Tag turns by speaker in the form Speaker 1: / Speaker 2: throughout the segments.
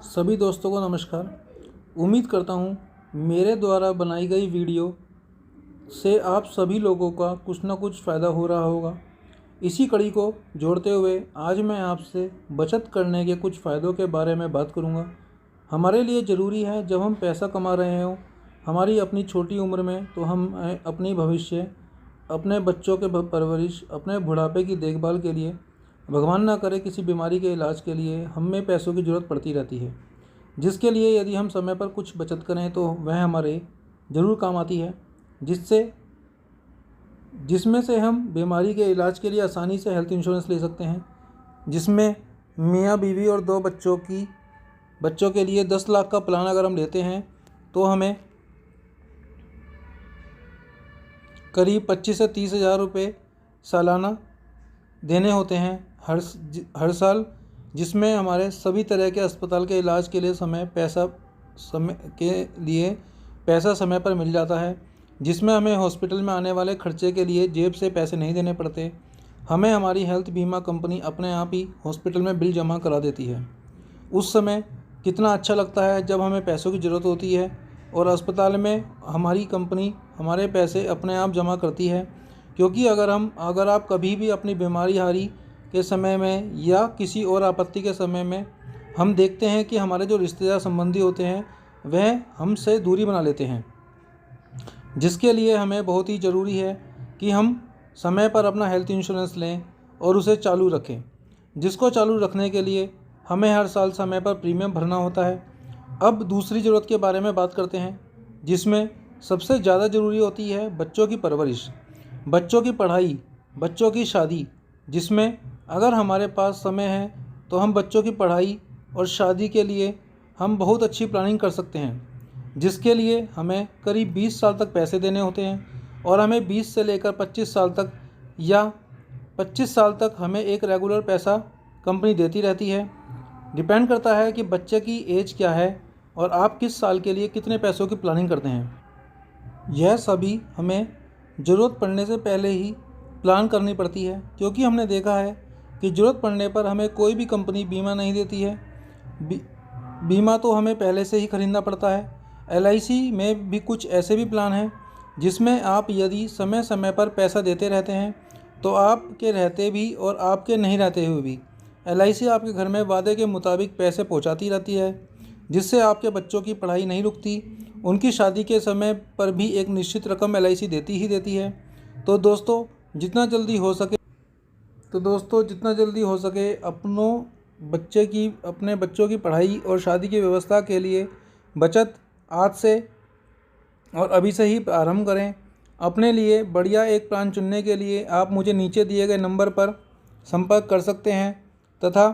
Speaker 1: सभी दोस्तों को नमस्कार। उम्मीद करता हूँ मेरे द्वारा बनाई गई वीडियो से आप सभी लोगों का कुछ ना कुछ फ़ायदा हो रहा होगा। इसी कड़ी को जोड़ते हुए आज मैं आपसे बचत करने के कुछ फ़ायदों के बारे में बात करूँगा। हमारे लिए ज़रूरी है जब हम पैसा कमा रहे हों हमारी अपनी छोटी उम्र में, तो हम अपनी भविष्य, अपने बच्चों के परवरिश, अपने बुढ़ापे की देखभाल के लिए, भगवान ना करे किसी बीमारी के इलाज के लिए हमें पैसों की ज़रूरत पड़ती रहती है, जिसके लिए यदि हम समय पर कुछ बचत करें तो वह हमारे ज़रूर काम आती है, जिसमें से हम बीमारी के इलाज के लिए आसानी से हेल्थ इंश्योरेंस ले सकते हैं, जिसमें मियाँ बीवी और 2 बच्चों के लिए 10 लाख का प्लान अगर हम लेते हैं तो हमें करीब 25 से 30 हज़ार रुपये सालाना देने होते हैं हर साल, जिसमें हमारे सभी तरह के अस्पताल के इलाज के लिए पैसा समय पर मिल जाता है, जिसमें हमें हॉस्पिटल में आने वाले खर्चे के लिए जेब से पैसे नहीं देने पड़ते। हमें हमारी हेल्थ बीमा कंपनी अपने आप ही हॉस्पिटल में बिल जमा करा देती है। उस समय कितना अच्छा लगता है जब हमें पैसों की ज़रूरत होती है और अस्पताल में हमारी कंपनी हमारे पैसे अपने आप जमा करती है। क्योंकि अगर आप कभी भी अपनी बीमारी हारी के समय में या किसी और आपत्ति के समय में हम देखते हैं कि हमारे जो रिश्तेदार संबंधी होते हैं वह हमसे दूरी बना लेते हैं, जिसके लिए हमें बहुत ही ज़रूरी है कि हम समय पर अपना हेल्थ इंश्योरेंस लें और उसे चालू रखें, जिसको चालू रखने के लिए हमें हर साल समय पर प्रीमियम भरना होता है। अब दूसरी ज़रूरत के बारे में बात करते हैं, जिसमें सबसे ज़्यादा ज़रूरी होती है बच्चों की परवरिश, बच्चों की पढ़ाई, बच्चों की शादी, जिसमें अगर हमारे पास समय है तो हम बच्चों की पढ़ाई और शादी के लिए हम बहुत अच्छी प्लानिंग कर सकते हैं, जिसके लिए हमें करीब 20 साल तक पैसे देने होते हैं और हमें 20 से लेकर 25 साल तक या 25 साल तक हमें एक रेगुलर पैसा कंपनी देती रहती है। डिपेंड करता है कि बच्चे की एज क्या है और आप किस साल के लिए कितने पैसों की प्लानिंग करते हैं। यह सभी हमें ज़रूरत पड़ने से पहले ही प्लान करनी पड़ती है, क्योंकि हमने देखा है कि ज़रूरत पड़ने पर हमें कोई भी कंपनी बीमा नहीं देती है। बीमा तो हमें पहले से ही खरीदना पड़ता है। LIC में भी कुछ ऐसे भी प्लान हैं जिसमें आप यदि समय समय पर पैसा देते रहते हैं तो आपके रहते भी और आपके नहीं रहते हुए भी LIC आपके घर में वादे के मुताबिक पैसे पहुंचाती रहती है, जिससे आपके बच्चों की पढ़ाई नहीं रुकती। उनकी शादी के समय पर भी एक निश्चित रकम LIC देती ही देती है। तो दोस्तों जितना जल्दी हो सके अपने बच्चों की पढ़ाई और शादी की व्यवस्था के लिए बचत आज से और अभी से ही प्रारंभ करें। अपने लिए बढ़िया एक प्लान चुनने के लिए आप मुझे नीचे दिए गए नंबर पर संपर्क कर सकते हैं तथा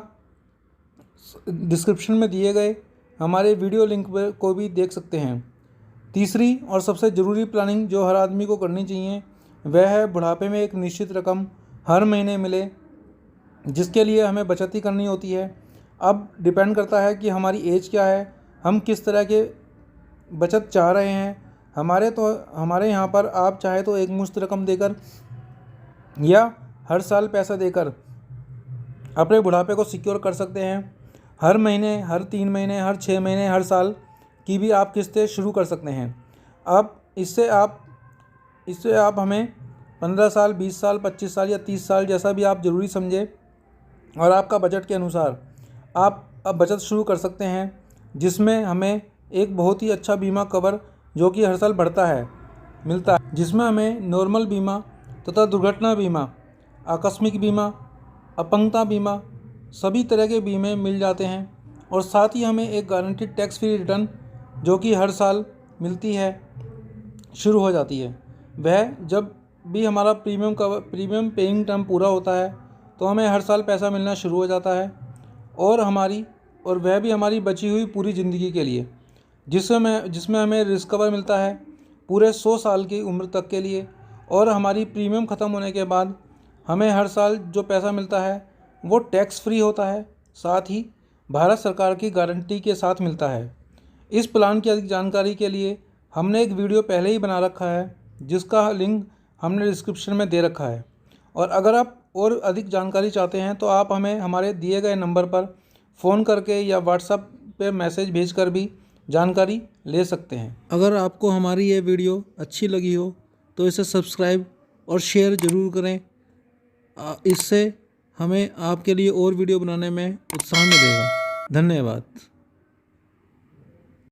Speaker 1: डिस्क्रिप्शन में दिए गए हमारे वीडियो लिंक को भी देख सकते हैं। तीसरी और सबसे ज़रूरी प्लानिंग जो हर आदमी को करनी चाहिए वह है बुढ़ापे में एक निश्चित रकम हर महीने मिले, जिसके लिए हमें बचत ही करनी होती है। अब डिपेंड करता है कि हमारी एज क्या है, हम किस तरह के बचत चाह रहे हैं। हमारे यहाँ पर आप चाहे तो एक मुश्त रकम देकर या हर साल पैसा देकर अपने बुढ़ापे को सिक्योर कर सकते हैं। हर महीने, हर 3 महीने, हर 6 महीने, हर साल की भी आप किस्तें शुरू कर सकते हैं। अब इससे आप हमें 15 साल, 20 साल, 25 साल या 30 साल जैसा भी आप ज़रूरी समझे और आपका बजट के अनुसार आप अब बचत शुरू कर सकते हैं, जिसमें हमें एक बहुत ही अच्छा बीमा कवर जो कि हर साल बढ़ता है मिलता है, जिसमें हमें नॉर्मल बीमा तथा दुर्घटना बीमा, आकस्मिक बीमा, अपंगता बीमा, सभी तरह के बीमे मिल जाते हैं। और साथ ही हमें एक गारंटीड टैक्स फ्री रिटर्न जो कि हर साल मिलती है शुरू हो जाती है। वह जब भी हमारा प्रीमियम पेइंग टर्म पूरा होता है तो हमें हर साल पैसा मिलना शुरू हो जाता है और वह भी हमारी बची हुई पूरी ज़िंदगी के लिए, जिसमें हमें रिस्क कवर मिलता है पूरे 100 साल की उम्र तक के लिए। और हमारी प्रीमियम ख़त्म होने के बाद हमें हर साल जो पैसा मिलता है वो टैक्स फ्री होता है, साथ ही भारत सरकार की गारंटी के साथ मिलता है। इस प्लान की अधिक जानकारी के लिए हमने एक वीडियो पहले ही बना रखा है, जिसका लिंक हमने डिस्क्रिप्शन में दे रखा है। और अगर आप और अधिक जानकारी चाहते हैं तो आप हमें हमारे दिए गए नंबर पर फ़ोन करके या व्हाट्सएप पे मैसेज भेजकर भी जानकारी ले सकते हैं। अगर आपको हमारी ये वीडियो अच्छी लगी हो तो इसे सब्सक्राइब और शेयर ज़रूर करें। इससे हमें आपके लिए और वीडियो बनाने में उत्साह मिलेगा। धन्यवाद।